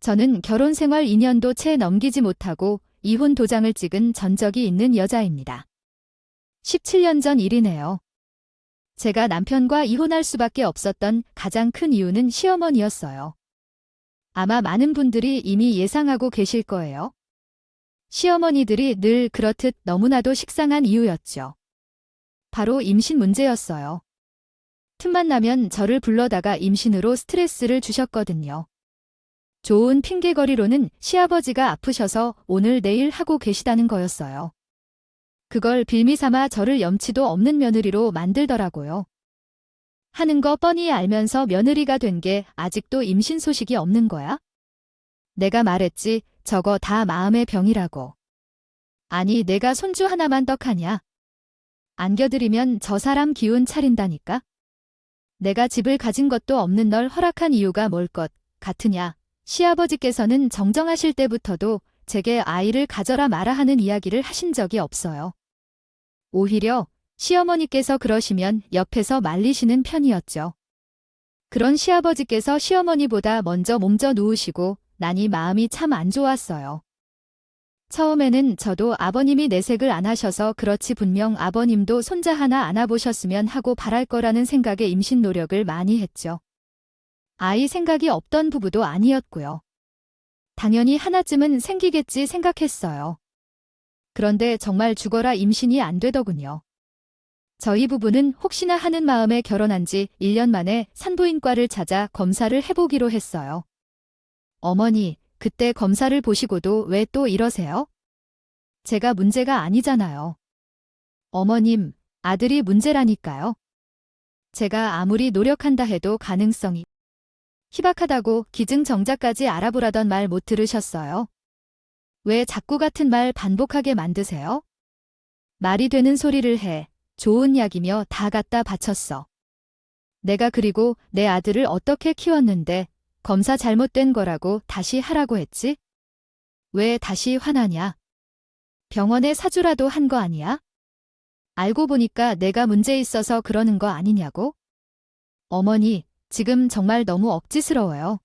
저는 결혼 생활 2년도 채 넘기지 못하고 이혼 도장을 찍은 전적이 있는 여자입니다. 17년 전 일이네요. 제가 남편과 이혼할 수밖에 없었던 가장 큰 이유는 시어머니였어요. 아마 많은 분들이 이미 예상하고 계실 거예요. 시어머니들이 늘 그렇듯 너무나도 식상한 이유였죠. 바로 임신 문제였어요. 틈만 나면 저를 불러다가 임신으로 스트레스를 주셨거든요. 좋은 핑계거리로는 시아버지가 아프셔서 오늘 내일 하고 계시다는 거였어요. 그걸 빌미삼아 저를 염치도 없는 며느리로 만들더라고요. 하는 거 뻔히 알면서 며느리가 된 게 아직도 임신 소식이 없는 거야? 내가 말했지, 저거 다 마음의 병이라고. 아니, 내가 손주 하나만 떡하냐? 안겨드리면 저 사람 기운 차린다니까? 내가 집을 가진 것도 없는 널 허락한 이유가 뭘 것 같으냐? 시아버지께서는 정정하실 때부터도 제게 아이를 가져라 마라 하는 이야기를 하신 적이 없어요. 오히려 시어머니께서 그러시면 옆에서 말리시는 편이었죠. 그런 시아버지께서 시어머니보다 먼저 몸져 누우시고 나니 마음이 참 안 좋았어요. 처음에는 저도 아버님이 내색을 안 하셔서 그렇지 분명 아버님도 손자 하나 안아보셨으면 하고 바랄 거라는 생각에 임신 노력을 많이 했죠. 아이 생각이 없던 부부도 아니었고요. 당연히 하나쯤은 생기겠지 생각했어요. 그런데 정말 죽어라 임신이 안 되더군요. 저희 부부는 혹시나 하는 마음에 결혼한 지 1년 만에 산부인과를 찾아 검사를 해보기로 했어요. 어머니, 그때 검사를 보시고도 왜 또 이러세요? 제가 문제가 아니잖아요. 어머님, 아들이 문제라니까요. 제가 아무리 노력한다 해도 가능성이 희박하다고 기증정자까지 알아보라던 말 못 들으셨어요? 왜 자꾸 같은 말 반복하게 만드세요? 말이 되는 소리를 해. 좋은 약이며 다 갖다 바쳤어. 내가 그리고 내 아들을 어떻게 키웠는데 검사 잘못된 거라고 다시 하라고 했지? 왜 다시 화나냐? 병원에 사주라도 한 거 아니야? 알고 보니까 내가 문제 있어서 그러는 거 아니냐고? 어머니, 지금 정말 너무 억지스러워요.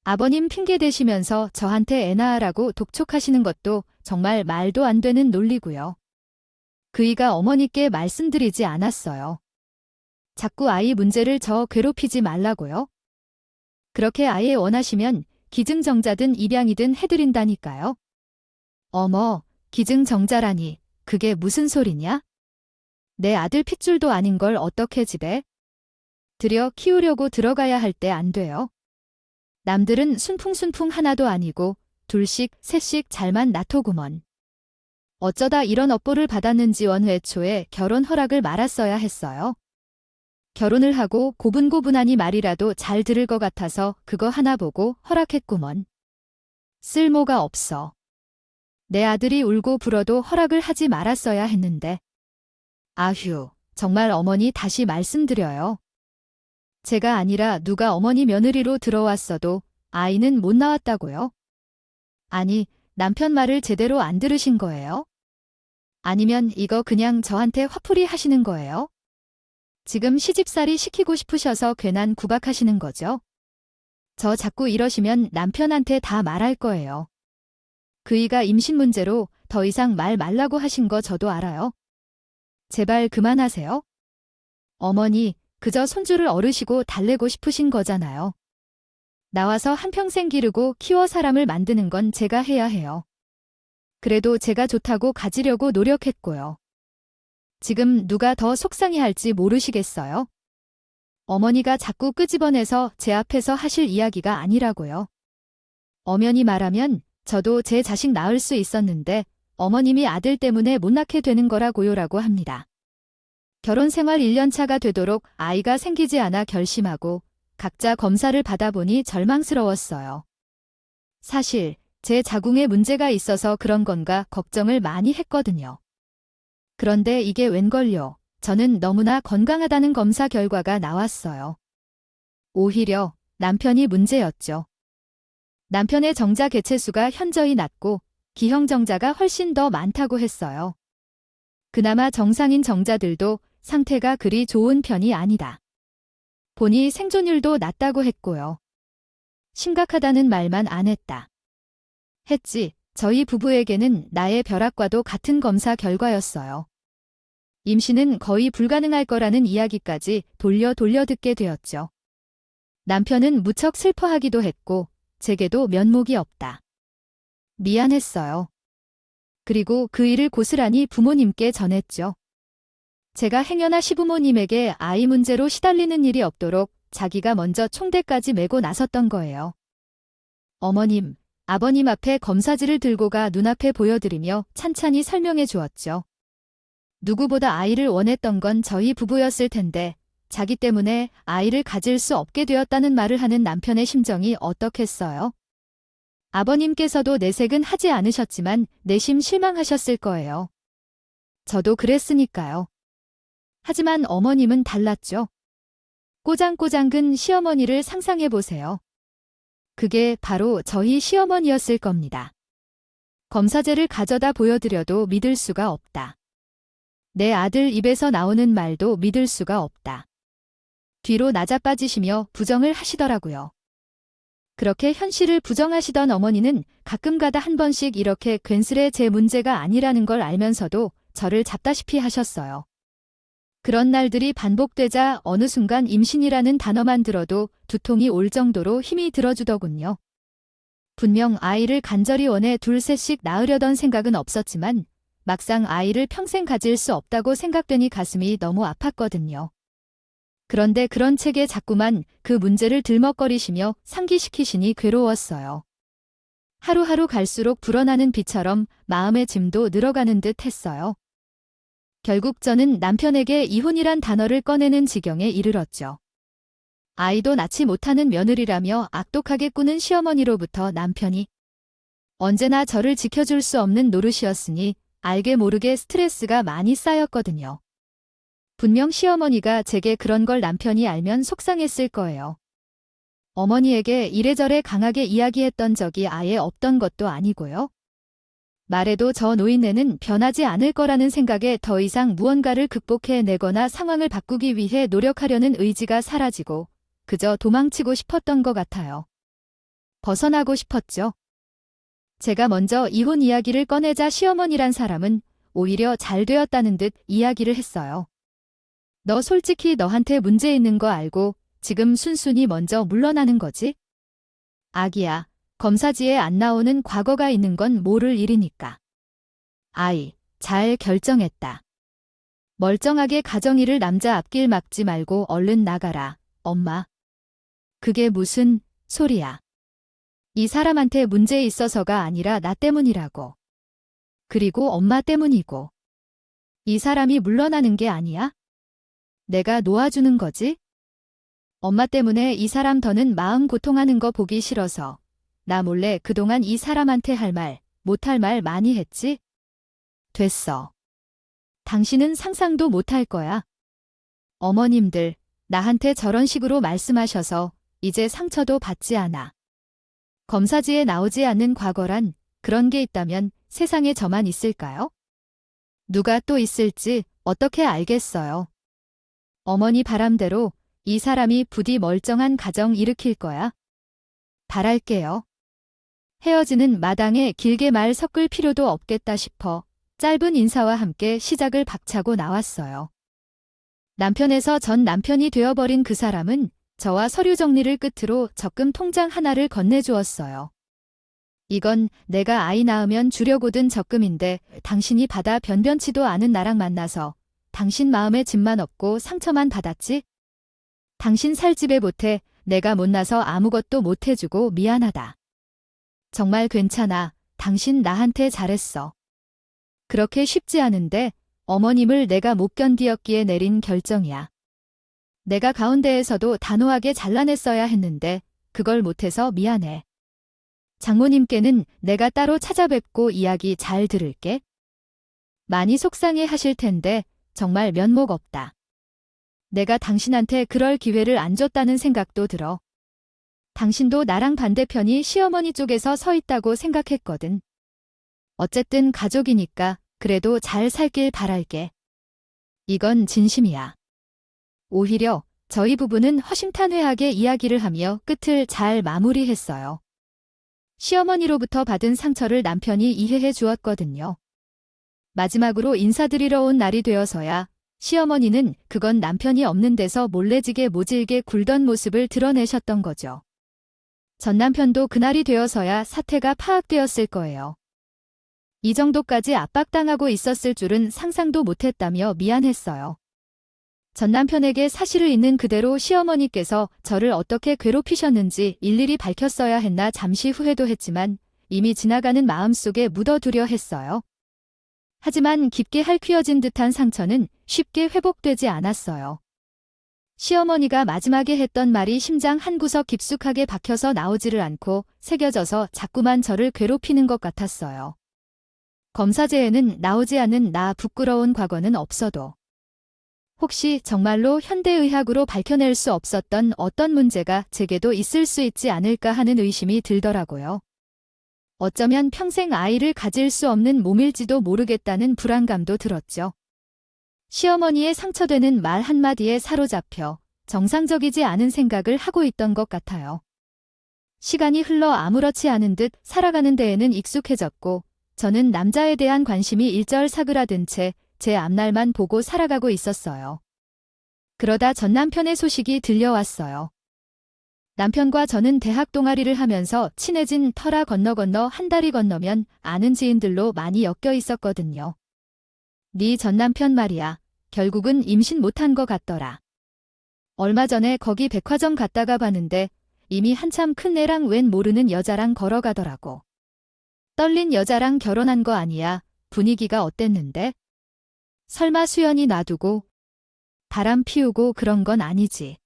아버님 핑계 대시면서 저한테 애 낳으라고 독촉하시는 것도 정말 말도 안 되는 논리고요. 그이가 어머니께 말씀드리지 않았어요. 자꾸 아이 문제를 저 괴롭히지 말라고요. 그렇게 아예 원하시면 기증정자든 입양이든 해드린다니까요. 어머, 기증정자라니, 그게 무슨 소리냐? 내 아들 핏줄도 아닌 걸 어떻게 집에 들여 키우려고 들어가야 할 때 안 돼요. 남들은 순풍순풍 하나도 아니고 둘씩 셋씩 잘만 낳더구먼. 어쩌다 이런 업보를 받았는지 애초에 결혼 허락을 말았어야 했어요. 결혼을 하고 고분고분하니 말이라도 잘 들을 것 같아서 그거 하나 보고 허락했구먼. 쓸모가 없어. 내 아들이 울고 불어도 허락을 하지 말았어야 했는데. 아휴, 정말 어머니 다시 말씀드려요. 제가 아니라 누가 어머니 며느리로 들어왔어도 아이는 못 낳았다고요? 아니, 남편 말을 제대로 안 들으신 거예요? 아니면 이거 그냥 저한테 화풀이 하시는 거예요? 지금 시집살이 시키고 싶으셔서 괜한 구박하시는 거죠? 저 자꾸 이러시면 남편한테 다 말할 거예요. 그이가 임신 문제로 더 이상 말 말라고 하신 거 저도 알아요. 제발 그만하세요. 어머니, 그저 손주를 어르시고 달래고 싶으신 거잖아요. 나와서 한평생 기르고 키워 사람을 만드는 건 제가 해야 해요. 그래도 제가 좋다고 가지려고 노력했고요. 지금 누가 더 속상해할지 모르시겠어요? 어머니가 자꾸 끄집어내서 제 앞에서 하실 이야기가 아니라고요. 엄연히 말하면 저도 제 자식 낳을 수 있었는데 어머님이 아들 때문에 못 낳게 되는 거라고요라고 합니다. 결혼 생활 1년 차가 되도록 아이가 생기지 않아 결심하고 각자 검사를 받아보니 절망스러웠어요. 사실 제 자궁에 문제가 있어서 그런 건가 걱정을 많이 했거든요. 그런데 이게 웬걸요. 저는 너무나 건강하다는 검사 결과가 나왔어요. 오히려 남편이 문제였죠. 남편의 정자 개체수가 현저히 낮고 기형 정자가 훨씬 더 많다고 했어요. 그나마 정상인 정자들도 상태가 그리 좋은 편이 아니다. 보니 생존율도 낮다고 했고요. 심각하다는 말만 안 했다. 했지. 저희 부부에게는 나의 벼락과도 같은 검사 결과였어요. 임신은 거의 불가능할 거라는 이야기까지 돌려 듣게 되었죠. 남편은 무척 슬퍼하기도 했고 제게도 면목이 없다. 미안했어요. 그리고 그 일을 고스란히 부모님께 전했죠. 제가 행여나 시부모님에게 아이 문제로 시달리는 일이 없도록 자기가 먼저 총대까지 메고 나섰던 거예요. 어머님, 아버님 앞에 검사지를 들고 가 눈앞에 보여드리며 찬찬히 설명해 주었죠. 누구보다 아이를 원했던 건 저희 부부였을 텐데 자기 때문에 아이를 가질 수 없게 되었다는 말을 하는 남편의 심정이 어떻겠어요? 아버님께서도 내색은 하지 않으셨지만 내심 실망하셨을 거예요. 저도 그랬으니까요. 하지만 어머님은 달랐죠. 꼬장꼬장 근 시어머니를 상상해 보세요. 그게 바로 저희 시어머니였을 겁니다. 검사제를 가져다 보여드려도 믿을 수가 없다. 내 아들 입에서 나오는 말도 믿을 수가 없다. 뒤로 낮아빠지시며 부정을 하시더라고요. 그렇게 현실을 부정하시던 어머니는 가끔가다 한 번씩 이렇게 괜스레 제 문제가 아니라는 걸 알면서도 저를 잡다시피 하셨어요. 그런 날들이 반복되자 어느 순간 임신이라는 단어만 들어도 두통이 올 정도로 힘이 들어주더군요. 분명 아이를 간절히 원해 둘셋씩 낳으려던 생각은 없었지만 막상 아이를 평생 가질 수 없다고 생각되니 가슴이 너무 아팠거든요. 그런데 그런 책에 자꾸만 그 문제를 들먹거리시며 상기시키시니 괴로웠어요. 하루하루 갈수록 불어나는 비처럼 마음의 짐도 늘어가는 듯 했어요. 결국 저는 남편에게 이혼이란 단어를 꺼내는 지경에 이르렀죠. 아이도 낳지 못하는 며느리라며 악독하게 꾸는 시어머니로부터 남편이 언제나 저를 지켜줄 수 없는 노릇이었으니 알게 모르게 스트레스가 많이 쌓였거든요. 분명 시어머니가 제게 그런 걸 남편이 알면 속상했을 거예요. 어머니에게 이래저래 강하게 이야기했던 적이 아예 없던 것도 아니고요. 말해도 저 노인네는 변하지 않을 거라는 생각에 더 이상 무언가를 극복해내거나 상황을 바꾸기 위해 노력하려는 의지가 사라지고 그저 도망치고 싶었던 것 같아요. 벗어나고 싶었죠. 제가 먼저 이혼 이야기를 꺼내자 시어머니란 사람은 오히려 잘 되었다는 듯 이야기를 했어요. 너 솔직히 너한테 문제 있는 거 알고 지금 순순히 먼저 물러나는 거지? 아기야. 검사지에 안 나오는 과거가 있는 건 모를 일이니까. 아이, 잘 결정했다. 멀쩡하게 가정일을 남자 앞길 막지 말고 얼른 나가라, 엄마. 그게 무슨 소리야. 이 사람한테 문제 있어서가 아니라 나 때문이라고. 그리고 엄마 때문이고. 이 사람이 물러나는 게 아니야? 내가 놓아주는 거지? 엄마 때문에 이 사람 더는 마음 고통하는 거 보기 싫어서. 나 몰래 그동안 이 사람한테 할 말, 못할 말 많이 했지? 됐어. 당신은 상상도 못할 거야. 어머님들, 나한테 저런 식으로 말씀하셔서 이제 상처도 받지 않아. 검사지에 나오지 않는 과거란 그런 게 있다면 세상에 저만 있을까요? 누가 또 있을지 어떻게 알겠어요. 어머니 바람대로 이 사람이 부디 멀쩡한 가정 일으킬 거야. 바랄게요. 헤어지는 마당에 길게 말 섞을 필요도 없겠다 싶어 짧은 인사와 함께 시작을 박차고 나왔어요. 남편에서 전 남편이 되어버린 그 사람은 저와 서류 정리를 끝으로 적금 통장 하나를 건네주었어요. 이건 내가 아이 낳으면 주려고 든 적금인데 당신이 받아 변변치도 않은 나랑 만나서 당신 마음에 짐만 없고 상처만 받았지? 당신 살 집에 보태 내가 못나서 아무것도 못해주고 미안하다. 정말 괜찮아. 당신 나한테 잘했어. 그렇게 쉽지 않은데 어머님을 내가 못 견디었기에 내린 결정이야. 내가 가운데에서도 단호하게 잘라냈어야 했는데 그걸 못해서 미안해. 장모님께는 내가 따로 찾아뵙고 이야기 잘 들을게. 많이 속상해 하실 텐데 정말 면목 없다. 내가 당신한테 그럴 기회를 안 줬다는 생각도 들어. 당신도 나랑 반대편이 시어머니 쪽에서 서 있다고 생각했거든. 어쨌든 가족이니까 그래도 잘 살길 바랄게. 이건 진심이야. 오히려 저희 부부는 허심탄회하게 이야기를 하며 끝을 잘 마무리했어요. 시어머니로부터 받은 상처를 남편이 이해해 주었거든요. 마지막으로 인사드리러 온 날이 되어서야 시어머니는 그건 남편이 없는 데서 몰래지게 모질게 굴던 모습을 드러내셨던 거죠. 전 남편도 그날이 되어서야 사태가 파악되었을 거예요. 이 정도까지 압박당하고 있었을 줄은 상상도 못했다며 미안했어요. 전 남편에게 사실을 있는 그대로 시어머니께서 저를 어떻게 괴롭히셨는지 일일이 밝혔어야 했나 잠시 후회도 했지만 이미 지나가는 마음속에 묻어두려 했어요. 하지만 깊게 핥히어진 듯한 상처는 쉽게 회복되지 않았어요. 시어머니가 마지막에 했던 말이 심장 한구석 깊숙하게 박혀서 나오지를 않고 새겨져서 자꾸만 저를 괴롭히는 것 같았어요. 검사제에는 나오지 않은 나 부끄러운 과거는 없어도 혹시 정말로 현대의학으로 밝혀낼 수 없었던 어떤 문제가 제게도 있을 수 있지 않을까 하는 의심이 들더라고요. 어쩌면 평생 아이를 가질 수 없는 몸일지도 모르겠다는 불안감도 들었죠. 시어머니의 상처되는 말 한마디에 사로잡혀 정상적이지 않은 생각을 하고 있던 것 같아요. 시간이 흘러 아무렇지 않은 듯 살아가는 데에는 익숙해졌고 저는 남자에 대한 관심이 일절 사그라든 채 제 앞날만 보고 살아가고 있었어요. 그러다 전 남편의 소식이 들려왔어요. 남편과 저는 대학 동아리를 하면서 친해진 터라 건너 한 다리 건너면 아는 지인들로 많이 엮여 있었거든요. 네 전 남편 말이야. 결국은 임신 못한 거 같더라. 얼마 전에 거기 백화점 갔다가 봤는데 이미 한참 큰 애랑 웬 모르는 여자랑 걸어가더라고. 떨린 여자랑 결혼한 거 아니야? 분위기가 어땠는데? 설마 수연이 놔두고 바람 피우고 그런 건 아니지.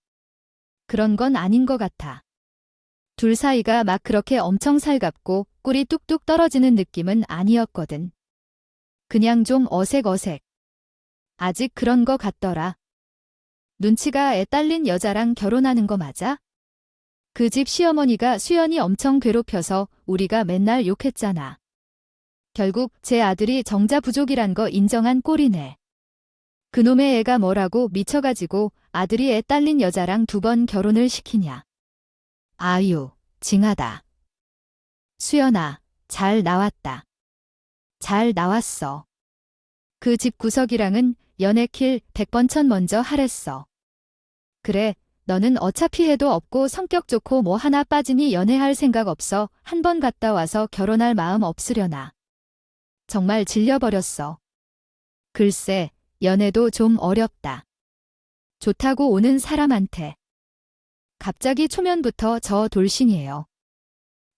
그런 건 아닌 것 같아. 둘 사이가 막 그렇게 엄청 살갑고 꿀이 뚝뚝 떨어지는 느낌은 아니었거든. 그냥 좀 어색어색. 아직 그런 거 같더라. 눈치가 애 딸린 여자랑 결혼하는 거 맞아? 그 집 시어머니가 수연이 엄청 괴롭혀서 우리가 맨날 욕했잖아. 결국 제 아들이 정자 부족이란 거 인정한 꼴이네. 그놈의 애가 뭐라고 미쳐가지고 아들이 애 딸린 여자랑 2번 결혼을 시키냐. 아유, 징하다. 수연아, 잘 나왔다. 잘 나왔어. 그 집 구석이랑은 연애킬 100번 천 먼저 하랬어. 그래, 너는 어차피 해도 없고 성격 좋고 뭐 하나 빠지니 연애할 생각 없어. 한 번 갔다 와서 결혼할 마음 없으려나. 정말 질려버렸어. 글쎄, 연애도 좀 어렵다. 좋다고 오는 사람한테. 갑자기 초면부터 저 돌싱이에요.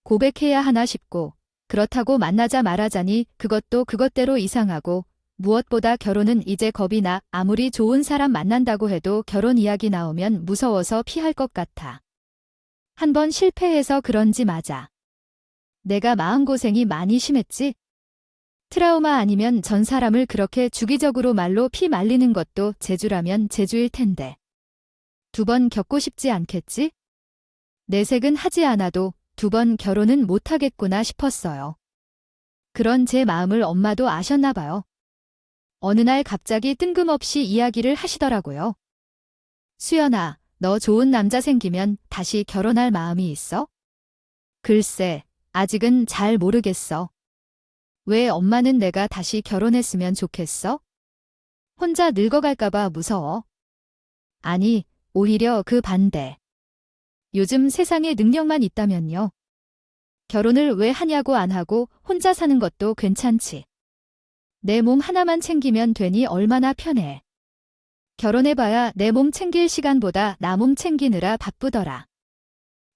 고백해야 하나 싶고 그렇다고 만나자 말하자니 그것도 그것대로 이상하고 무엇보다 결혼은 이제 겁이 나. 아무리 좋은 사람 만난다고 해도 결혼 이야기 나오면 무서워서 피할 것 같아. 한 번 실패해서 그런지 맞아. 내가 마음고생이 많이 심했지? 트라우마 아니면 전 사람을 그렇게 주기적으로 말로 피 말리는 것도 재주라면 재주일 텐데. 2번 겪고 싶지 않겠지? 내색은 하지 않아도 2번 결혼은 못하겠구나 싶었어요. 그런 제 마음을 엄마도 아셨나 봐요. 어느 날 갑자기 뜬금없이 이야기를 하시더라고요. 수연아, 너 좋은 남자 생기면 다시 결혼할 마음이 있어? 글쎄, 아직은 잘 모르겠어. 왜 엄마는 내가 다시 결혼했으면 좋겠어? 혼자 늙어갈까봐 무서워. 아니, 오히려 그 반대. 요즘 세상에 능력만 있다면요. 결혼을 왜 하냐고 안 하고 혼자 사는 것도 괜찮지. 내 몸 하나만 챙기면 되니 얼마나 편해. 결혼해봐야 내 몸 챙길 시간보다 나 몸 챙기느라 바쁘더라.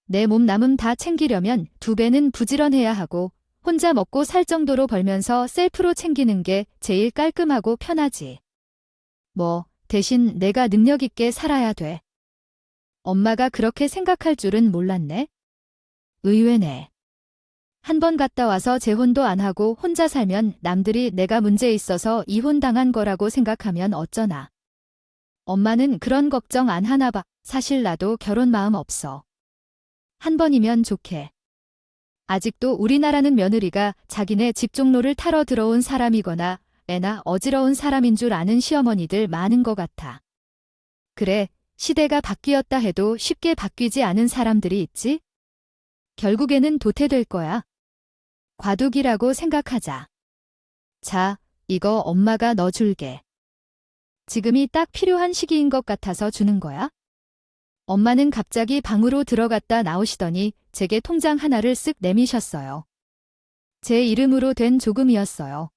내 몸 남음 다 챙기려면 2배는 부지런해야 하고 혼자 먹고 살 정도로 벌면서 셀프로 챙기는 게 제일 깔끔하고 편하지. 뭐, 대신 내가 능력 있게 살아야 돼. 엄마가 그렇게 생각할 줄은 몰랐네. 의외네. 한 번 갔다 와서 재혼도 안 하고 혼자 살면 남들이 내가 문제 있어서 이혼당한 거라고 생각하면 어쩌나. 엄마는 그런 걱정 안 하나 봐. 사실 나도 결혼 마음 없어. 한 번이면 좋게. 아직도 우리나라는 며느리가 자기네 집 종로를 타러 들어온 사람이거나 애나 어지러운 사람인 줄 아는 시어머니들 많은 것 같아. 그래, 시대가 바뀌었다 해도 쉽게 바뀌지 않은 사람들이 있지? 결국에는 도태될 거야. 과도기라고 생각하자. 자, 이거 엄마가 너 줄게. 지금이 딱 필요한 시기인 것 같아서 주는 거야? 엄마는 갑자기 방으로 들어갔다 나오시더니 제게 통장 하나를 쓱 내미셨어요. 제 이름으로 된 조금이었어요.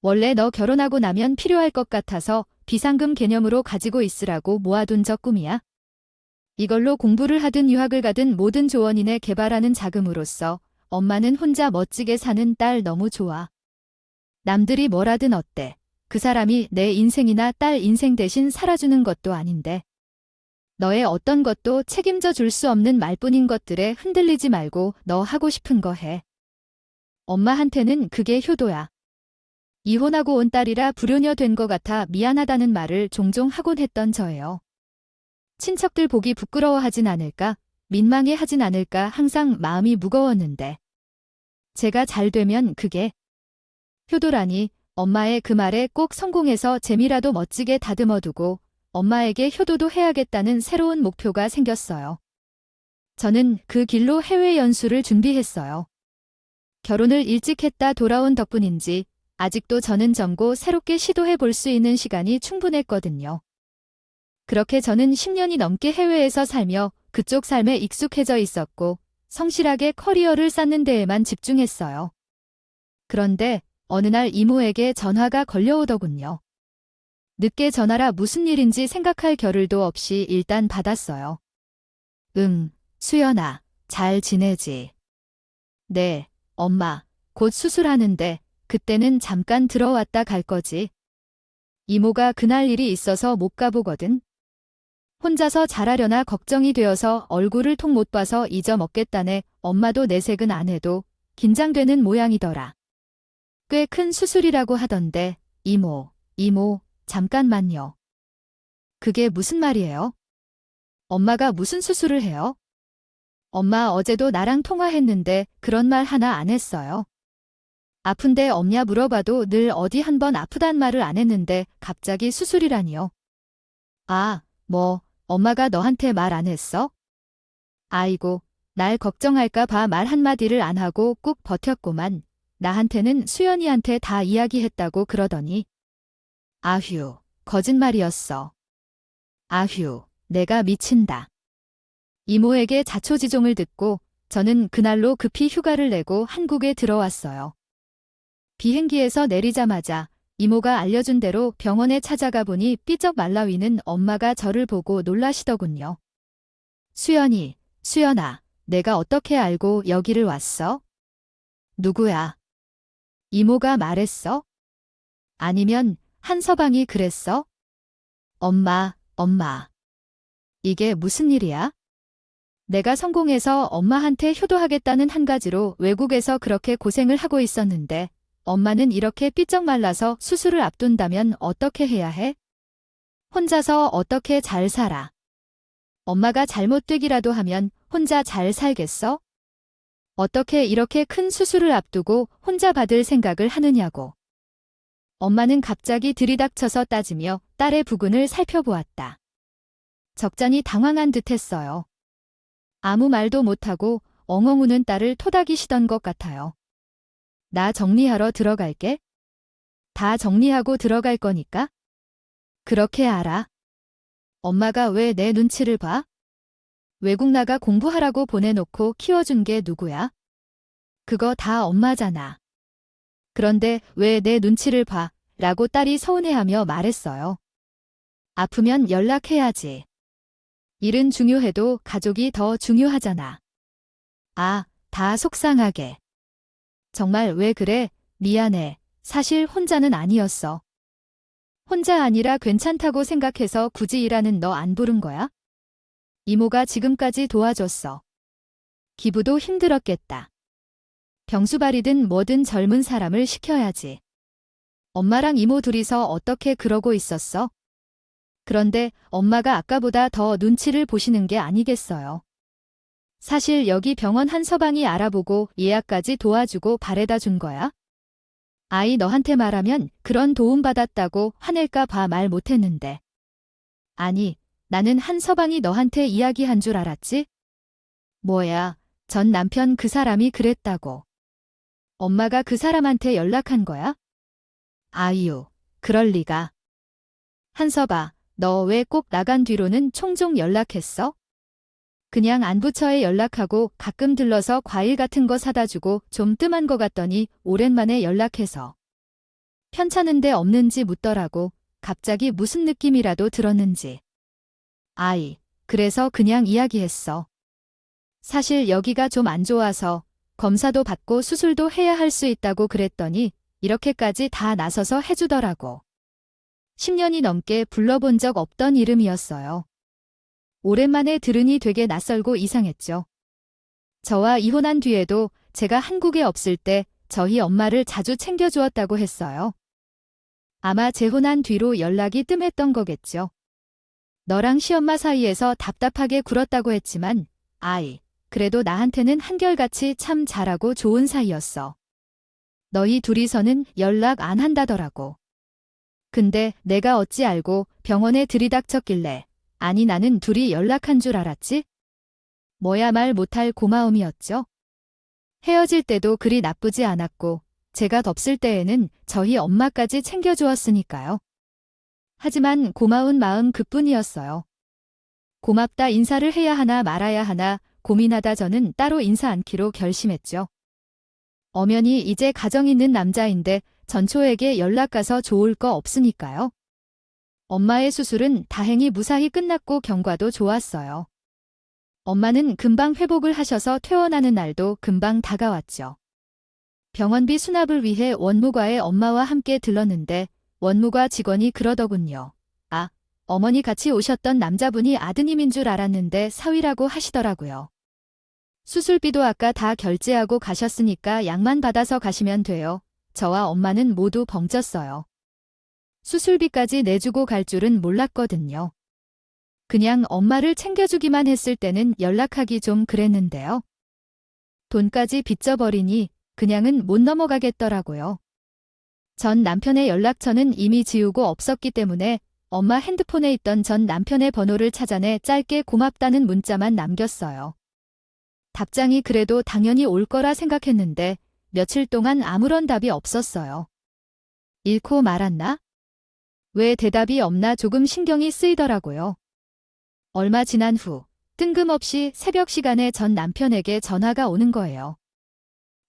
원래 너 결혼하고 나면 필요할 것 같아서 비상금 개념으로 가지고 있으라고 모아둔 적금이야. 이걸로 공부를 하든 유학을 가든 모든 조원인에 개발하는 자금으로서 엄마는 혼자 멋지게 사는 딸 너무 좋아. 남들이 뭐라든 어때? 그 사람이 내 인생이나 딸 인생 대신 살아주는 것도 아닌데. 너의 어떤 것도 책임져 줄 수 없는 말뿐인 것들에 흔들리지 말고 너 하고 싶은 거 해. 엄마한테는 그게 효도야. 이혼하고 온 딸이라 불효녀 된 것 같아 미안하다는 말을 종종 하곤 했던 저예요. 친척들 보기 부끄러워하진 않을까, 민망해하진 않을까 항상 마음이 무거웠는데. 제가 잘 되면 그게 효도라니 엄마의 그 말에 꼭 성공해서 재미라도 멋지게 다듬어두고 엄마에게 효도도 해야겠다는 새로운 목표가 생겼어요. 저는 그 길로 해외 연수를 준비했어요. 결혼을 일찍 했다 돌아온 덕분인지 아직도 저는 젊고 새롭게 시도해 볼 수 있는 시간이 충분했거든요. 그렇게 저는 10년이 넘게 해외에서 살며 그쪽 삶에 익숙해져 있었고 성실하게 커리어를 쌓는 데에만 집중했어요. 그런데 어느 날 이모에게 전화가 걸려오더군요. 늦게 전화라 무슨 일인지 생각할 겨를도 없이 일단 받았어요. 수연아, 잘 지내지? 네, 엄마, 곧 수술하는데 그때는 잠깐 들어왔다 갈 거지. 이모가 그날 일이 있어서 못 가보거든. 혼자서 잘하려나 걱정이 되어서 얼굴을 통 못 봐서 잊어먹겠다네. 엄마도 내색은 안 해도 긴장되는 모양이더라. 꽤 큰 수술이라고 하던데. 이모, 잠깐만요. 그게 무슨 말이에요? 엄마가 무슨 수술을 해요? 엄마 어제도 나랑 통화했는데 그런 말 하나 안 했어요. 아픈데 없냐 물어봐도 늘 어디 한번 아프단 말을 안 했는데 갑자기 수술이라니요. 아, 엄마가 너한테 말 안 했어? 아이고, 날 걱정할까 봐 말 한마디를 안 하고 꾹 버텼구만. 나한테는 수연이한테 다 이야기했다고 그러더니. 아휴, 거짓말이었어. 아휴, 내가 미친다. 이모에게 자초지종을 듣고 저는 그날로 급히 휴가를 내고 한국에 들어왔어요. 비행기에서 내리자마자 이모가 알려준 대로 병원에 찾아가 보니 삐쩍 말라위는 엄마가 저를 보고 놀라시더군요. 수연아, 내가 어떻게 알고 여기를 왔어? 누구야? 이모가 말했어? 아니면 한서방이 그랬어? 엄마. 이게 무슨 일이야? 내가 성공해서 엄마한테 효도하겠다는 한 가지로 외국에서 그렇게 고생을 하고 있었는데 엄마는 이렇게 삐쩍 말라서 수술을 앞둔다면 어떻게 해야 해? 혼자서 어떻게 잘 살아? 엄마가 잘못되기라도 하면 혼자 잘 살겠어? 어떻게 이렇게 큰 수술을 앞두고 혼자 받을 생각을 하느냐고. 엄마는 갑자기 들이닥쳐서 따지며 딸의 부근을 살펴보았다. 적잖이 당황한 듯 했어요. 아무 말도 못하고 엉엉 우는 딸을 토닥이시던 것 같아요. 나 정리하러 들어갈게. 다 정리하고 들어갈 거니까? 그렇게 알아. 엄마가 왜 내 눈치를 봐? 외국 나가 공부하라고 보내놓고 키워준 게 누구야? 그거 다 엄마잖아. 그런데 왜 내 눈치를 봐? 라고 딸이 서운해하며 말했어요. 아프면 연락해야지. 일은 중요해도 가족이 더 중요하잖아. 아, 다 속상하게. 정말 왜 그래? 미안해. 사실 혼자는 아니었어. 혼자 아니라 괜찮다고 생각해서 굳이 일하는 너 안 부른 거야? 이모가 지금까지 도와줬어. 기부도 힘들었겠다. 병수발이든 뭐든 젊은 사람을 시켜야지. 엄마랑 이모 둘이서 어떻게 그러고 있었어? 그런데 엄마가 아까보다 더 눈치를 보시는 게 아니겠어요. 사실 여기 병원 한서방이 알아보고 예약까지 도와주고 바래다 준 거야? 아이 너한테 말하면 그런 도움 받았다고 화낼까 봐 말 못했는데. 아니, 나는 한서방이 너한테 이야기한 줄 알았지? 뭐야, 전 남편 그 사람이 그랬다고. 엄마가 그 사람한테 연락한 거야? 아유, 그럴 리가. 한서봐, 너 왜 꼭 나간 뒤로는 총종 연락했어? 그냥 안부처에 연락하고 가끔 들러서 과일 같은 거 사다 주고 좀 뜸한 거 같더니 오랜만에 연락해서 편찮은데 없는지 묻더라고. 갑자기 무슨 느낌이라도 들었는지. 아이, 그래서 그냥 이야기했어. 사실 여기가 좀 안 좋아서 검사도 받고 수술도 해야 할 수 있다고 그랬더니 이렇게까지 다 나서서 해주더라고. 10년이 넘게 불러본 적 없던 이름이었어요. 오랜만에 들으니 되게 낯설고 이상했죠. 저와 이혼한 뒤에도 제가 한국에 없을 때 저희 엄마를 자주 챙겨주었다고 했어요. 아마 재혼한 뒤로 연락이 뜸했던 거겠죠. 너랑 시엄마 사이에서 답답하게 굴었다고 했지만 아이, 그래도 나한테는 한결같이 참 잘하고 좋은 사이였어. 너희 둘이서는 연락 안 한다더라고. 근데 내가 어찌 알고 병원에 들이닥쳤길래 아니 나는 둘이 연락한 줄 알았지? 뭐야 말 못할 고마움이었죠. 헤어질 때도 그리 나쁘지 않았고 제가 덥을 때에는 저희 엄마까지 챙겨주었으니까요. 하지만 고마운 마음 그뿐이었어요. 고맙다 인사를 해야 하나 말아야 하나 고민하다 저는 따로 인사 않기로 결심했죠. 엄연히 이제 가정 있는 남자인데 전초에게 연락 가서 좋을 거 없으니까요. 엄마의 수술은 다행히 무사히 끝났고 경과도 좋았어요. 엄마는 금방 회복을 하셔서 퇴원하는 날도 금방 다가왔죠. 병원비 수납을 위해 원무과에 엄마와 함께 들렀는데 원무과 직원이 그러더군요. 아, 어머니 같이 오셨던 남자분이 아드님인 줄 알았는데 사위라고 하시더라고요. 수술비도 아까 다 결제하고 가셨으니까 약만 받아서 가시면 돼요. 저와 엄마는 모두 벙쪘어요. 수술비까지 내주고 갈 줄은 몰랐거든요. 그냥 엄마를 챙겨주기만 했을 때는 연락하기 좀 그랬는데요. 돈까지 빚져버리니 그냥은 못 넘어가겠더라고요. 전 남편의 연락처는 이미 지우고 없었기 때문에 엄마 핸드폰에 있던 전 남편의 번호를 찾아내 짧게 고맙다는 문자만 남겼어요. 답장이 그래도 당연히 올 거라 생각했는데 며칠 동안 아무런 답이 없었어요. 잃고 말았나? 왜 대답이 없나 조금 신경이 쓰이더라고요. 얼마 지난 후 뜬금없이 새벽 시간에 전 남편에게 전화가 오는 거예요.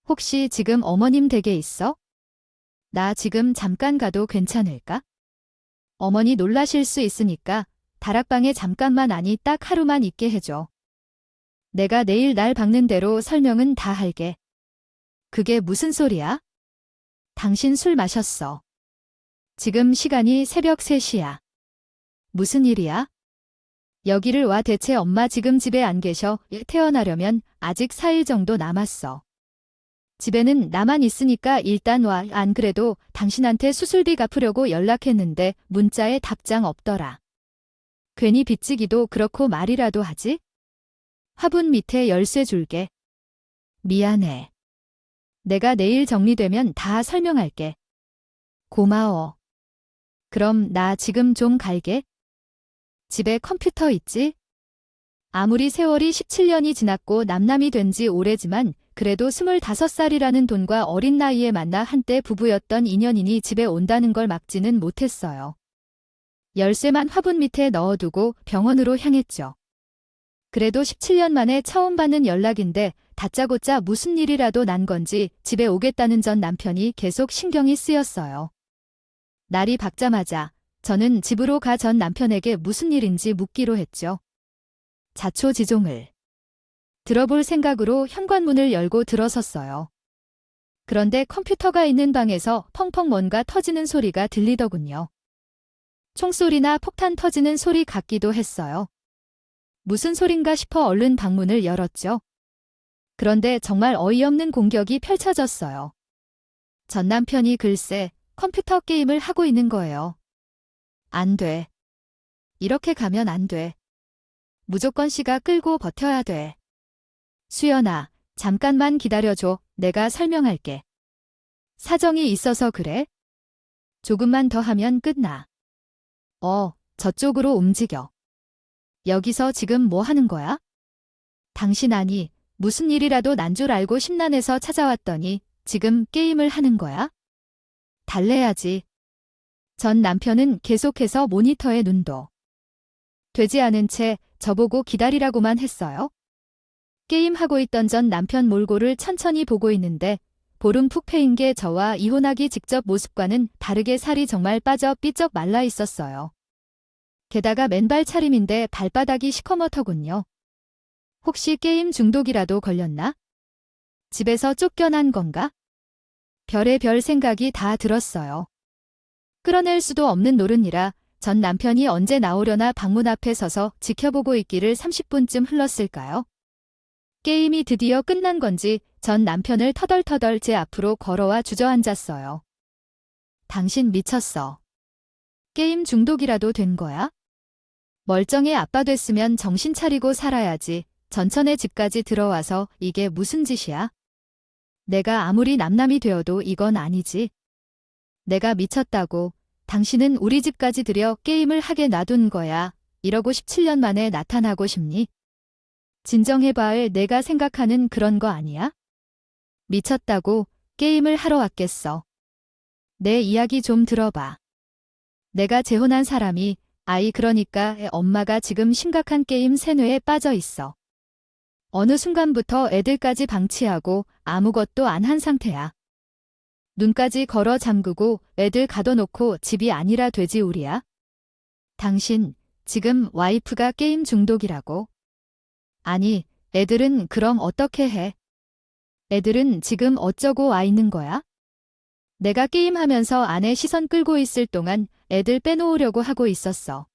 혹시 지금 어머님 댁에 있어? 나 지금 잠깐 가도 괜찮을까? 어머니 놀라실 수 있으니까 다락방에 잠깐만 아니 딱 하루만 있게 해줘. 내가 내일 날 박는 대로 설명은 다 할게. 그게 무슨 소리야? 당신 술 마셨어. 지금 시간이 새벽 3시야. 무슨 일이야? 여기를 와 대체 엄마 지금 집에 안 계셔. 태어나려면 아직 4일 정도 남았어. 집에는 나만 있으니까 일단 와. 안 그래도 당신한테 수술비 갚으려고 연락했는데 문자에 답장 없더라. 괜히 빚지기도 그렇고 말이라도 하지? 화분 밑에 열쇠 줄게. 미안해. 내가 내일 정리되면 다 설명할게. 고마워. 그럼 나 지금 좀 갈게. 집에 컴퓨터 있지? 아무리 세월이 17년이 지났고 남남이 된 지 오래지만 그래도 25살이라는 돈과 어린 나이에 만나 한때 부부였던 인연인이 집에 온다는 걸 막지는 못했어요. 열쇠만 화분 밑에 넣어두고 병원으로 향했죠. 그래도 17년 만에 처음 받는 연락인데 다짜고짜 무슨 일이라도 난 건지 집에 오겠다는 전 남편이 계속 신경이 쓰였어요. 날이 밝자마자 저는 집으로 가 전 남편에게 무슨 일인지 묻기로 했죠. 자초지종을 들어볼 생각으로 현관문을 열고 들어섰어요. 그런데 컴퓨터가 있는 방에서 펑펑 뭔가 터지는 소리가 들리더군요. 총소리나 폭탄 터지는 소리 같기도 했어요. 무슨 소린가 싶어 얼른 방문을 열었죠. 그런데 정말 어이없는 공격이 펼쳐졌어요. 전 남편이 글쎄 컴퓨터 게임을 하고 있는 거예요. 안 돼. 이렇게 가면 안 돼. 무조건 씨가 끌고 버텨야 돼. 수연아, 잠깐만 기다려줘. 내가 설명할게. 사정이 있어서 그래? 조금만 더 하면 끝나. 저쪽으로 움직여. 여기서 지금 뭐 하는 거야? 당신 아니, 무슨 일이라도 난 줄 알고 심란해서 찾아왔더니 지금 게임을 하는 거야? 달래야지. 전 남편은 계속해서 모니터에 눈도 되지 않은 채 저보고 기다리라고만 했어요. 게임하고 있던 전 남편 몰골을 천천히 보고 있는데 보름 푹 패인 게 저와 이혼하기 직접 모습과는 다르게 살이 정말 빠져 삐쩍 말라 있었어요. 게다가 맨발 차림인데 발바닥이 시커멓더군요. 혹시 게임 중독이라도 걸렸나? 집에서 쫓겨난 건가? 별의별 생각이 다 들었어요. 끌어낼 수도 없는 노릇이라 전 남편이 언제 나오려나 방문 앞에 서서 지켜보고 있기를 30분쯤 흘렀을까요? 게임이 드디어 끝난 건지 전 남편을 터덜터덜 제 앞으로 걸어와 주저앉았어요. 당신 미쳤어. 게임 중독이라도 된 거야? 멀쩡해 아빠 됐으면 정신 차리고 살아야지. 전천의 집까지 들어와서 이게 무슨 짓이야? 내가 아무리 남남이 되어도 이건 아니지. 내가 미쳤다고. 당신은 우리 집까지 들여 게임을 하게 놔둔 거야. 이러고 17년 만에 나타나고 싶니? 진정해봐. 내가 생각하는 그런 거 아니야? 미쳤다고 게임을 하러 왔겠어. 내 이야기 좀 들어봐. 내가 재혼한 사람이 아이 그러니까 엄마가 지금 심각한 게임 세뇌에 빠져 있어. 어느 순간부터 애들까지 방치하고 아무것도 안 한 상태야. 눈까지 걸어 잠그고 애들 가둬놓고 집이 아니라 돼지 우리야? 당신 지금 와이프가 게임 중독이라고? 아니, 애들은 그럼 어떻게 해? 애들은 지금 어쩌고 와 있는 거야? 내가 게임하면서 아내 시선 끌고 있을 동안 애들 빼놓으려고 하고 있었어.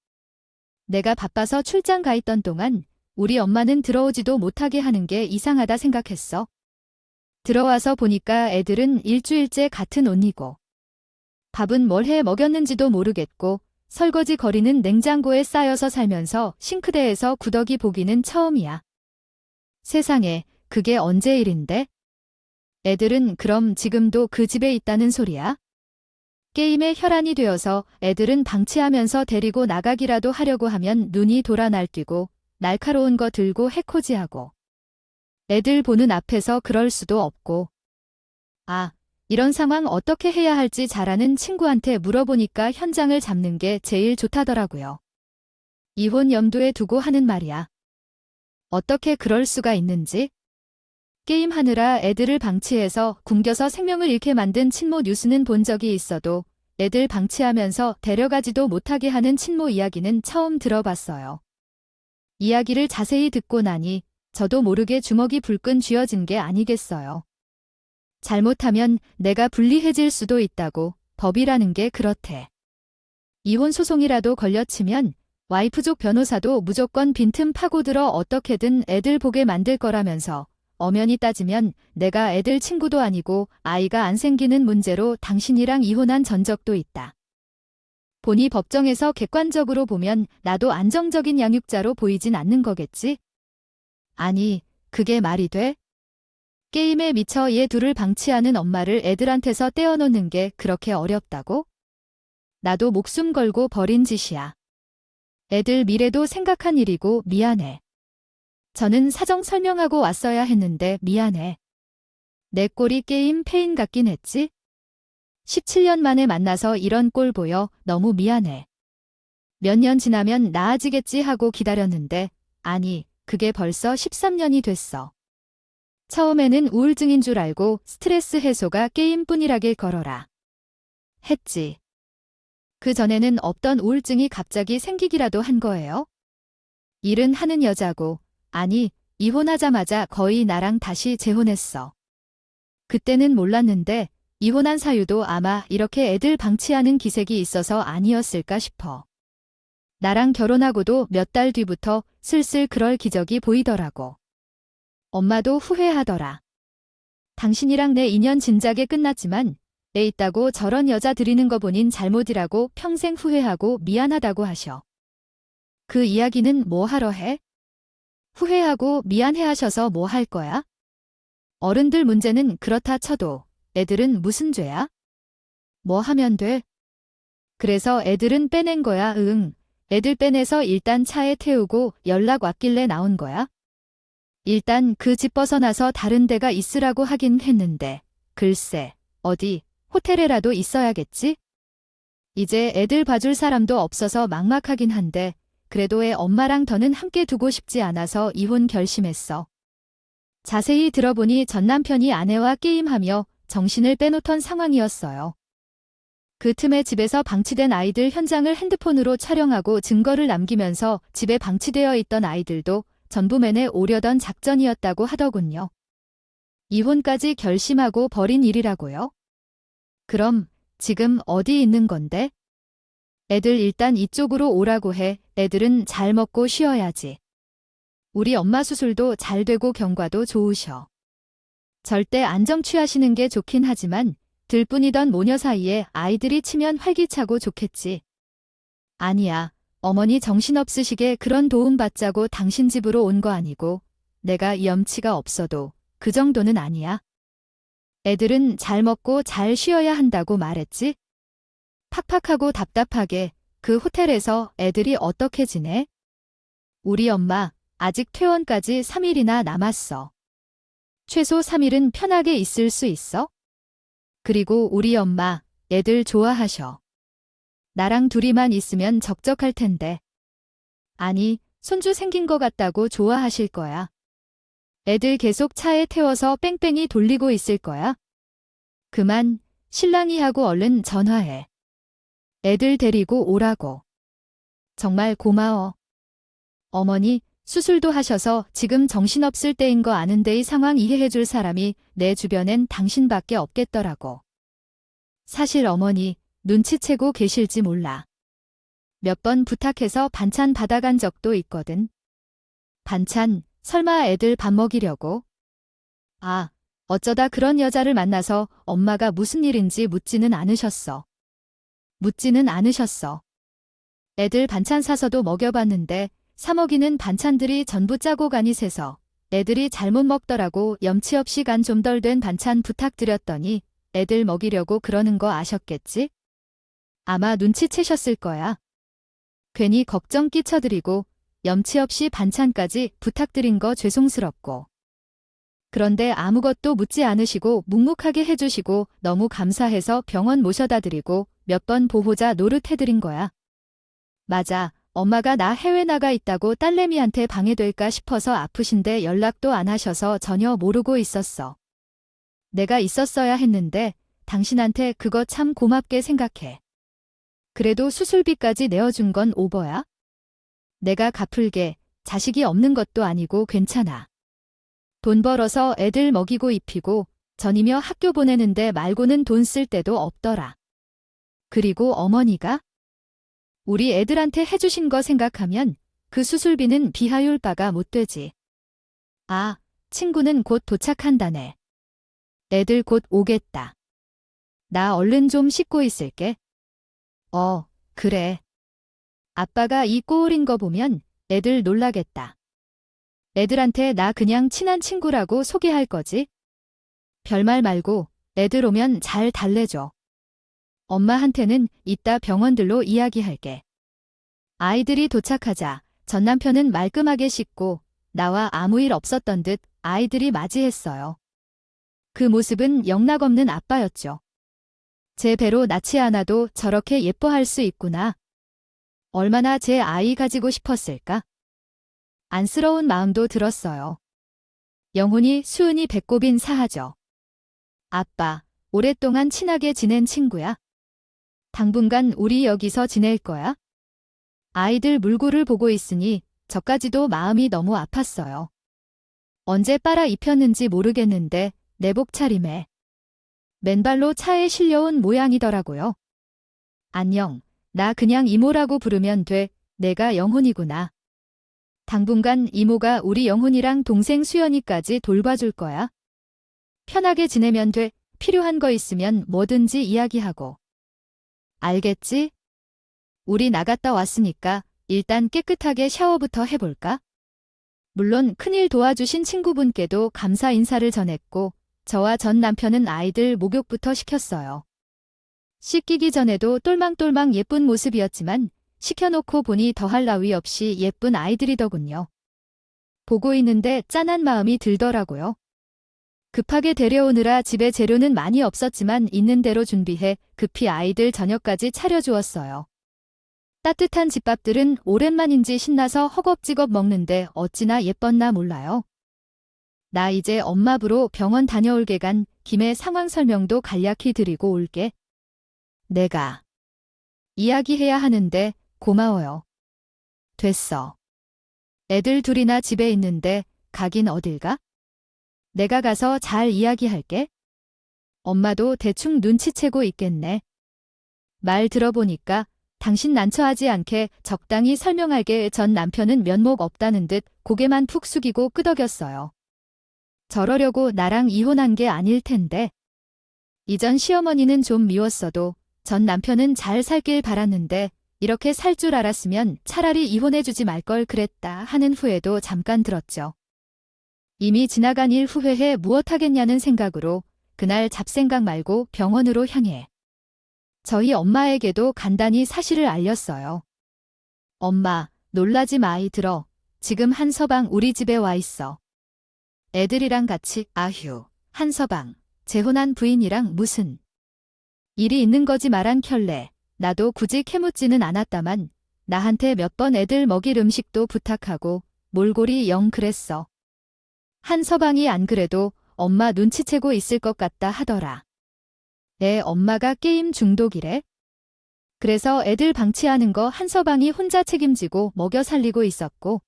내가 바빠서 출장 가 있던 동안 우리 엄마는 들어오지도 못하게 하는 게 이상하다 생각했어. 들어와서 보니까 애들은 일주일째 같은 옷 입고 밥은 뭘 해 먹였는지도 모르겠고 설거지 거리는 냉장고에 쌓여서 살면서 싱크대에서 구더기 보기는 처음이야. 세상에, 그게 언제 일인데? 애들은 그럼 지금도 그 집에 있다는 소리야? 게임에 혈안이 되어서 애들은 방치하면서 데리고 나가기라도 하려고 하면 눈이 돌아 날뛰고 날카로운 거 들고 해코지하고 애들 보는 앞에서 그럴 수도 없고. 아, 이런 상황 어떻게 해야 할지 잘 아는 친구한테 물어보니까 현장을 잡는 게 제일 좋다더라고요. 이혼 염두에 두고 하는 말이야. 어떻게 그럴 수가 있는지? 게임하느라 애들을 방치해서 굶겨서 생명을 잃게 만든 친모 뉴스는 본 적이 있어도 애들 방치하면서 데려가지도 못하게 하는 친모 이야기는 처음 들어봤어요. 이야기를 자세히 듣고 나니 저도 모르게 주먹이 불끈 쥐어진 게 아니겠어요. 잘못하면 내가 불리해질 수도 있다고. 법이라는 게 그렇대. 이혼 소송이라도 걸려치면 와이프족 변호사도 무조건 빈틈 파고들어 어떻게든 애들 보게 만들 거라면서 엄연히 따지면 내가 애들 친구도 아니고 아이가 안 생기는 문제로 당신이랑 이혼한 전적도 있다. 보니 법정에서 객관적으로 보면 나도 안정적인 양육자로 보이진 않는 거겠지? 아니, 그게 말이 돼? 게임에 미쳐 얘 둘을 방치하는 엄마를 애들한테서 떼어놓는 게 그렇게 어렵다고? 나도 목숨 걸고 벌인 짓이야. 애들 미래도 생각한 일이고 미안해. 저는 사정 설명하고 왔어야 했는데 미안해. 내 꼴이 게임 패인 같긴 했지? 17년 만에 만나서 이런 꼴 보여 너무 미안해. 몇 년 지나면 나아지겠지 하고 기다렸는데 아니, 그게 벌써 13년이 됐어. 처음에는 우울증인 줄 알고 스트레스 해소가 게임뿐이라길 걸어라 했지. 그 전에는 없던 우울증이 갑자기 생기기라도 한 거예요? 일은 하는 여자고, 아니, 이혼하자마자 거의 나랑 다시 재혼했어. 그때는 몰랐는데 이혼한 사유도 아마 이렇게 애들 방치하는 기색이 있어서 아니었을까 싶어. 나랑 결혼하고도 몇 달 뒤부터 슬슬 그럴 기적이 보이더라고. 엄마도 후회하더라. 당신이랑 내 인연 진작에 끝났지만 애 있다고 저런 여자 들이는 거 본인 잘못이라고 평생 후회하고 미안하다고 하셔. 그 이야기는 뭐 하러 해? 후회하고 미안해 하셔서 뭐 할 거야? 어른들 문제는 그렇다 쳐도 애들은 무슨 죄야? 뭐 하면 돼? 그래서 애들은 빼낸 거야. 응. 애들 빼내서 일단 차에 태우고 연락 왔길래 나온 거야? 일단 그 집 벗어나서 다른 데가 있으라고 하긴 했는데, 글쎄, 어디, 호텔에라도 있어야겠지? 이제 애들 봐줄 사람도 없어서 막막하긴 한데, 그래도 애 엄마랑 더는 함께 두고 싶지 않아서 이혼 결심했어. 자세히 들어보니 전 남편이 아내와 게임하며 정신을 빼놓던 상황이었어요. 그 틈에 집에서 방치된 아이들 현장을 핸드폰으로 촬영하고 증거를 남기면서 집에 방치되어 있던 아이들도 전부 맨에 오려던 작전이었다고 하더군요. 이혼까지 결심하고 벌인 일이라고요? 그럼 지금 어디 있는 건데? 애들 일단 이쪽으로 오라고 해. 애들은 잘 먹고 쉬어야지. 우리 엄마 수술도 잘 되고 경과도 좋으셔. 절대 안정 취하시는 게 좋긴 하지만 들뿐이던 모녀 사이에 아이들이 치면 활기차고 좋겠지. 아니야. 어머니 정신없으시게 그런 도움 받자고 당신 집으로 온 거 아니고 내가 염치가 없어도 그 정도는 아니야. 애들은 잘 먹고 잘 쉬어야 한다고 말했지? 팍팍하고 답답하게 그 호텔에서 애들이 어떻게 지내? 우리 엄마 아직 퇴원까지 3일이나 남았어. 최소 3일은 편하게 있을 수 있어? 그리고 우리 엄마 애들 좋아하셔. 나랑 둘이만 있으면 적적할 텐데. 아니, 손주 생긴 거 같다고 좋아하실 거야. 애들 계속 차에 태워서 뺑뺑이 돌리고 있을 거야. 그만, 신랑이 하고 얼른 전화해. 애들 데리고 오라고. 정말 고마워. 어머니, 수술도 하셔서 지금 정신없을 때인 거 아는데 이 상황 이해해줄 사람이 내 주변엔 당신밖에 없겠더라고. 사실 어머니, 눈치채고 계실지 몰라. 몇 번 부탁해서 반찬 받아간 적도 있거든. 반찬, 설마 애들 밥 먹이려고? 아, 어쩌다 그런 여자를 만나서 엄마가 무슨 일인지 묻지는 않으셨어. 애들 반찬 사서도 먹여봤는데 사 먹이는 반찬들이 전부 짜고 간이 세서 애들이 잘못 먹더라고. 염치 없이 간 좀 덜 된 반찬 부탁드렸더니 애들 먹이려고 그러는 거 아셨겠지? 아마 눈치채셨을 거야. 괜히 걱정 끼쳐드리고 염치 없이 반찬까지 부탁드린 거 죄송스럽고. 그런데 아무것도 묻지 않으시고 묵묵하게 해주시고 너무 감사해서 병원 모셔다 드리고 몇 번 보호자 노릇해드린 거야. 맞아. 엄마가 나 해외 나가 있다고 딸내미한테 방해될까 싶어서 아프신데 연락도 안 하셔서 전혀 모르고 있었어. 내가 있었어야 했는데 당신한테 그거 참 고맙게 생각해. 그래도 수술비까지 내어준 건 오버야? 내가 갚을게. 자식이 없는 것도 아니고 괜찮아. 돈 벌어서 애들 먹이고 입히고 전이며 학교 보내는데 말고는 돈 쓸 데도 없더라. 그리고 어머니가? 우리 애들한테 해주신 거 생각하면 그 수술비는 비하율 바가 못 되지. 아, 친구는 곧 도착한다네. 애들 곧 오겠다. 나 얼른 좀 씻고 있을게. 그래. 아빠가 이 꼬울인 거 보면 애들 놀라겠다. 애들한테 나 그냥 친한 친구라고 소개할 거지? 별말 말고 애들 오면 잘 달래줘. 엄마한테는 이따 병원들로 이야기할게. 아이들이 도착하자 전 남편은 말끔하게 씻고 나와 아무 일 없었던 듯 아이들이 맞이했어요. 그 모습은 영락없는 아빠였죠. 제 배로 낳지 않아도 저렇게 예뻐할 수 있구나. 얼마나 제 아이 가지고 싶었을까? 안쓰러운 마음도 들었어요. 영혼이 수은이 배꼽인 사하죠. 아빠, 오랫동안 친하게 지낸 친구야? 당분간 우리 여기서 지낼 거야? 아이들 물구를 보고 있으니 저까지도 마음이 너무 아팠어요. 언제 빨아 입혔는지 모르겠는데 내복 차림에 맨발로 차에 실려온 모양이더라고요. 안녕, 나 그냥 이모라고 부르면 돼. 내가 영혼이구나. 당분간 이모가 우리 영혼이랑 동생 수연이까지 돌봐줄 거야. 편하게 지내면 돼. 필요한 거 있으면 뭐든지 이야기하고. 알겠지? 우리 나갔다 왔으니까 일단 깨끗하게 샤워부터 해볼까? 물론 큰일 도와주신 친구분께도 감사 인사를 전했고 저와 전 남편은 아이들 목욕부터 시켰어요. 씻기기 전에도 똘망똘망 예쁜 모습이었지만 시켜놓고 보니 더할 나위 없이 예쁜 아이들이더군요. 보고 있는데 짠한 마음이 들더라고요. 급하게 데려오느라 집에 재료는 많이 없었지만 있는 대로 준비해 급히 아이들 저녁까지 차려주었어요. 따뜻한 집밥들은 오랜만인지 신나서 허겁지겁 먹는데 어찌나 예뻤나 몰라요. 나 이제 엄마 보러 병원 다녀올게 간 김에 상황 설명도 간략히 드리고 올게. 내가 이야기해야 하는데 고마워요. 됐어. 애들 둘이나 집에 있는데 가긴 어딜 가? 내가 가서 잘 이야기할게. 엄마도 대충 눈치채고 있겠네. 말 들어보니까 당신 난처하지 않게 적당히 설명할게. 전 남편은 면목 없다는 듯 고개만 푹 숙이고 끄덕였어요. 저러려고 나랑 이혼한 게 아닐 텐데. 이전 시어머니는 좀 미웠어도 전 남편은 잘 살길 바랐는데 이렇게 살 줄 알았으면 차라리 이혼해주지 말 걸 그랬다 하는 후회도 잠깐 들었죠. 이미 지나간 일 후회해 무엇하겠냐는 생각으로 그날 잡생각 말고 병원으로 향해 저희 엄마에게도 간단히 사실을 알렸어요. 엄마, 놀라지 마. 들어. 지금 한서방 우리 집에 와 있어. 애들이랑 같이. 아휴, 한서방, 재혼한 부인이랑 무슨 일이 있는 거지 말한 켤레. 나도 굳이 캐묻지는 않았다만 나한테 몇 번 애들 먹일 음식도 부탁하고 몰골이 영 그랬어. 한서방이 안 그래도 엄마 눈치채고 있을 것 같다 하더라. 애 엄마가 게임 중독이래? 그래서 애들 방치하는 거 한서방이 혼자 책임지고 먹여 살리고 있었고.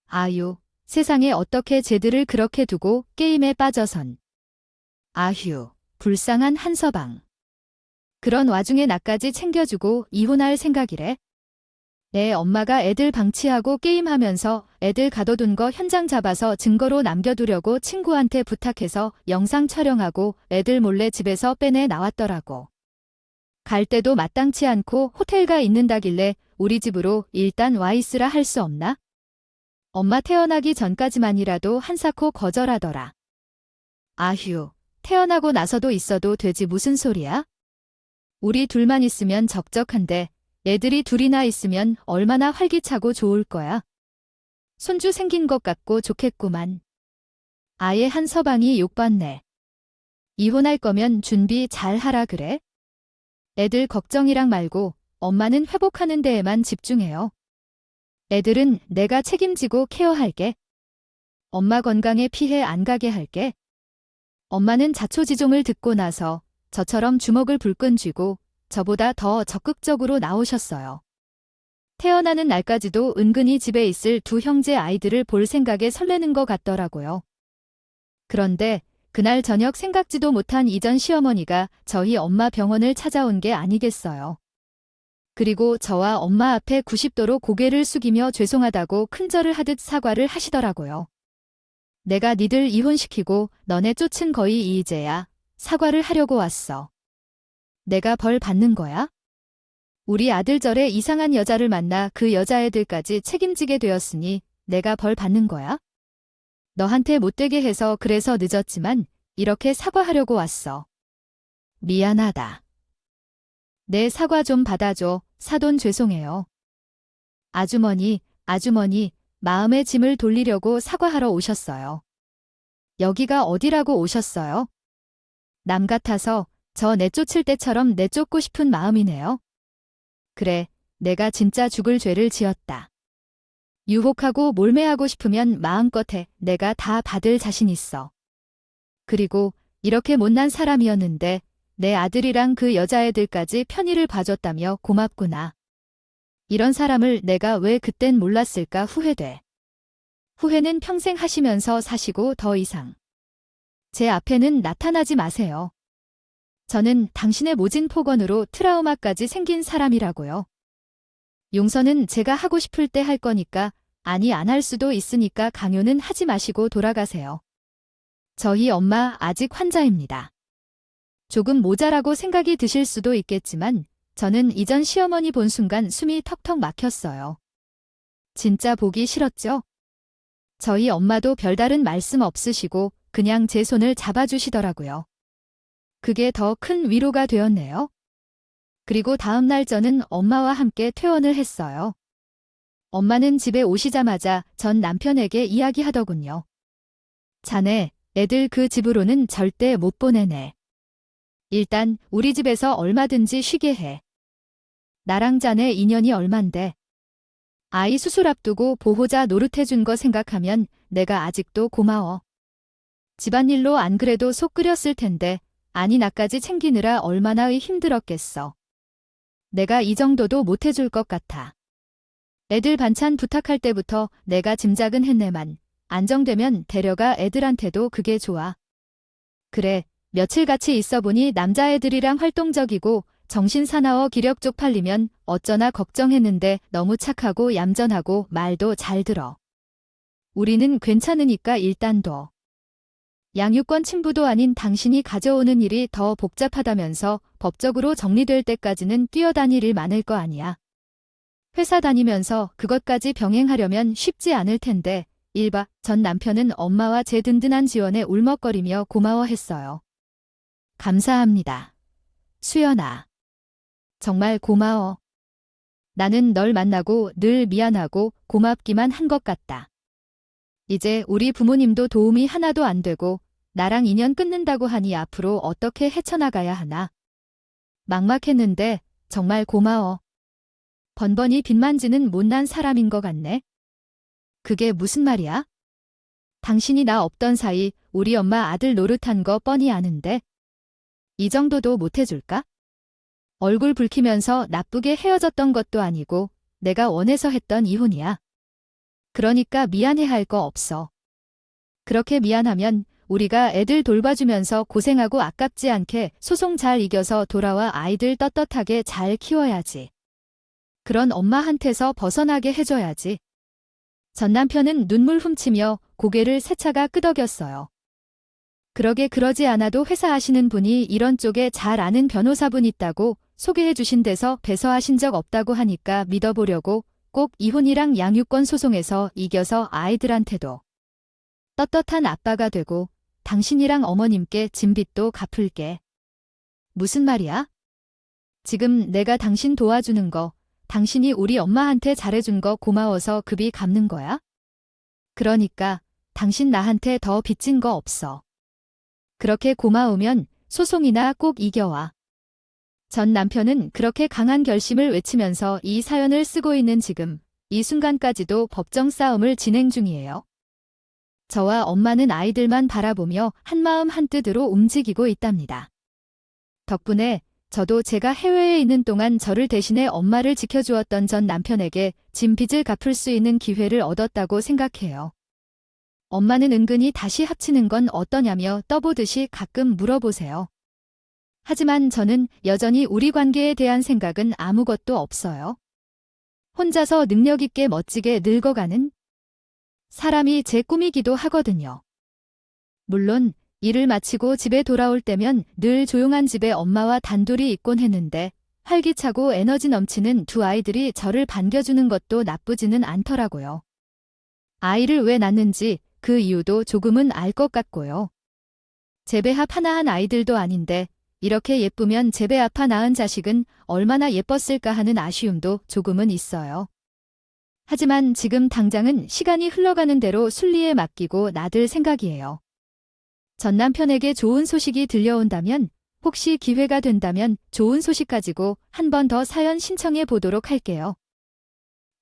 아유, 세상에 어떻게 쟤들을 그렇게 두고 게임에 빠져선. 아휴, 불쌍한 한서방. 그런 와중에 나까지 챙겨주고 이혼할 생각이래? 애 엄마가 애들 방치하고 게임하면서 애들 가둬둔 거 현장 잡아서 증거로 남겨두려고 친구한테 부탁해서 영상 촬영하고 애들 몰래 집에서 빼내 나왔더라고. 갈 때도 마땅치 않고 호텔 가 있는다길래 우리 집으로 일단 와 있으라 할 수 없나? 엄마 태어나기 전까지만이라도 한사코 거절하더라. 아휴, 태어나고 나서도 있어도 되지 무슨 소리야? 우리 둘만 있으면 적적한데 애들이 둘이나 있으면 얼마나 활기차고 좋을 거야. 손주 생긴 것 같고 좋겠구만. 아예 한서방이 욕받네. 이혼할 거면 준비 잘 하라 그래? 애들 걱정이랑 말고 엄마는 회복하는 데에만 집중해요. 애들은 내가 책임지고 케어할게. 엄마 건강에 피해 안 가게 할게. 엄마는 자초지종을 듣고 나서 저처럼 주먹을 불끈 쥐고 저보다 더 적극적으로 나오셨어요. 태어나는 날까지도 은근히 집에 있을 두 형제 아이들을 볼 생각에 설레는 것 같더라고요. 그런데 그날 저녁 생각지도 못한 이전 시어머니가 저희 엄마 병원을 찾아온 게 아니겠어요. 그리고 저와 엄마 앞에 90도로 고개를 숙이며 죄송하다고 큰절을 하듯 사과를 하시더라고요. 내가 니들 이혼시키고 너네 쫓은 거의 이제야 사과를 하려고 왔어. 내가 벌 받는 거야? 우리 아들절에 이상한 여자를 만나 그 여자애들까지 책임지게 되었으니 내가 벌 받는 거야? 너한테 못되게 해서 그래서 늦었지만 이렇게 사과하려고 왔어. 미안하다. 내 사과 좀 받아줘. 사돈 죄송해요. 아주머니, 마음의 짐을 돌리려고 사과하러 오셨어요. 여기가 어디라고 오셨어요? 남 같아서 저 내쫓을 때처럼 내쫓고 싶은 마음이네요. 그래, 내가 진짜 죽을 죄를 지었다. 유혹하고 몰매하고 싶으면 마음껏 해. 내가 다 받을 자신 있어. 그리고 이렇게 못난 사람이었는데 내 아들이랑 그 여자애들까지 편의를 봐줬다며 고맙구나. 이런 사람을 내가 왜 그땐 몰랐을까 후회돼. 후회는 평생 하시면서 사시고 더 이상 제 앞에는 나타나지 마세요. 저는 당신의 모진 폭언으로 트라우마까지 생긴 사람이라고요. 용서는 제가 하고 싶을 때 할 거니까 아니 안 할 수도 있으니까 강요는 하지 마시고 돌아가세요. 저희 엄마 아직 환자입니다. 조금 모자라고 생각이 드실 수도 있겠지만 저는 이전 시어머니 본 순간 숨이 턱턱 막혔어요. 진짜 보기 싫었죠? 저희 엄마도 별다른 말씀 없으시고 그냥 제 손을 잡아주시더라고요. 그게 더 큰 위로가 되었네요. 그리고 다음 날 저는 엄마와 함께 퇴원을 했어요. 엄마는 집에 오시자마자 전 남편에게 이야기하더군요. 자네, 애들 그 집으로는 절대 못 보내네. 일단 우리 집에서 얼마든지 쉬게 해. 나랑 자네 인연이 얼만데. 아이 수술 앞두고 보호자 노릇해준 거 생각하면 내가 아직도 고마워. 집안일로 안 그래도 속 끓였을 텐데 아니 나까지 챙기느라 얼마나 힘들었겠어. 내가 이 정도도 못해줄 것 같아. 애들 반찬 부탁할 때부터 내가 짐작은 했네만 안정되면 데려가 애들한테도 그게 좋아. 그래, 며칠 같이 있어보니 남자애들이랑 활동적이고 정신 사나워 기력 쪽팔리면 어쩌나 걱정했는데 너무 착하고 얌전하고 말도 잘 들어. 우리는 괜찮으니까 일단 둬. 양육권 친부도 아닌 당신이 가져오는 일이 더 복잡하다면서 법적으로 정리될 때까지는 뛰어다닐 일 많을 거 아니야. 회사 다니면서 그것까지 병행하려면 쉽지 않을 텐데 일바 전 남편은 엄마와 제 든든한 지원에 울먹거리며 고마워했어요. 감사합니다. 수연아. 정말 고마워. 나는 널 만나고 늘 미안하고 고맙기만 한 것 같다. 이제 우리 부모님도 도움이 하나도 안 되고 나랑 인연 끊는다고 하니 앞으로 어떻게 헤쳐나가야 하나. 막막했는데 정말 고마워. 번번이 빚만지는 못난 사람인 것 같네. 그게 무슨 말이야? 당신이 나 없던 사이 우리 엄마 아들 노릇한 거 뻔히 아는데. 이 정도도 못해줄까? 얼굴 붉히면서 나쁘게 헤어졌던 것도 아니고 내가 원해서 했던 이혼이야. 그러니까 미안해할 거 없어. 그렇게 미안하면 우리가 애들 돌봐주면서 고생하고 아깝지 않게 소송 잘 이겨서 돌아와 아이들 떳떳하게 잘 키워야지. 그런 엄마한테서 벗어나게 해줘야지. 전 남편은 눈물 훔치며 고개를 세차가 끄덕였어요. 그러게 그러지 않아도 회사 하시는 분이 이런 쪽에 잘 아는 변호사분 있다고 소개해 주신 데서 배서하신 적 없다고 하니까 믿어보려고 꼭 이혼이랑 양육권 소송에서 이겨서 아이들한테도 떳떳한 아빠가 되고 당신이랑 어머님께 진 빚도 갚을게. 무슨 말이야? 지금 내가 당신 도와주는 거, 당신이 우리 엄마한테 잘해준 거 고마워서 급이 갚는 거야? 그러니까 당신 나한테 더 빚진 거 없어. 그렇게 고마우면 소송이나 꼭 이겨와. 전 남편은 그렇게 강한 결심을 외치면서 이 사연을 쓰고 있는 지금, 이 순간까지도 법정 싸움을 진행 중이에요. 저와 엄마는 아이들만 바라보며 한마음 한뜻으로 움직이고 있답니다. 덕분에 저도 제가 해외에 있는 동안 저를 대신해 엄마를 지켜주었던 전 남편에게 진 빚을 갚을 수 있는 기회를 얻었다고 생각해요. 엄마는 은근히 다시 합치는 건 어떠냐며 떠보듯이 가끔 물어보세요. 하지만 저는 여전히 우리 관계에 대한 생각은 아무것도 없어요. 혼자서 능력 있게 멋지게 늙어가는 사람이 제 꿈이기도 하거든요. 물론 일을 마치고 집에 돌아올 때면 늘 조용한 집에 엄마와 단둘이 있곤 했는데 활기차고 에너지 넘치는 두 아이들이 저를 반겨주는 것도 나쁘지는 않더라고요. 아이를 왜 낳는지 그 이유도 조금은 알 것 같고요. 제 배 앞 하나 한 아이들도 아닌데 이렇게 예쁘면 제 배 아파 낳은 자식은 얼마나 예뻤을까 하는 아쉬움도 조금은 있어요. 하지만 지금 당장은 시간이 흘러가는 대로 순리에 맡기고 놔둘 생각이에요. 전 남편에게 좋은 소식이 들려온다면 혹시 기회가 된다면 좋은 소식 가지고 한 번 더 사연 신청해 보도록 할게요.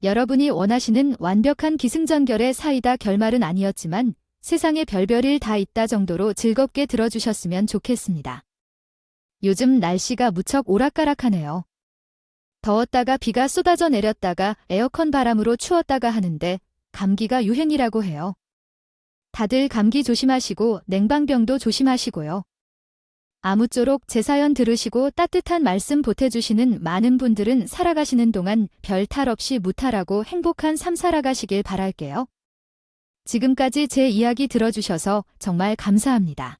여러분이 원하시는 완벽한 기승전결의 사이다 결말은 아니었지만 세상에 별별일 다 있다 정도로 즐겁게 들어주셨으면 좋겠습니다. 요즘 날씨가 무척 오락가락하네요. 더웠다가 비가 쏟아져 내렸다가 에어컨 바람으로 추웠다가 하는데 감기가 유행이라고 해요. 다들 감기 조심하시고 냉방병도 조심하시고요. 아무쪼록 제 사연 들으시고 따뜻한 말씀 보태주시는 많은 분들은 살아가시는 동안 별 탈 없이 무탈하고 행복한 삶 살아가시길 바랄게요. 지금까지 제 이야기 들어주셔서 정말 감사합니다.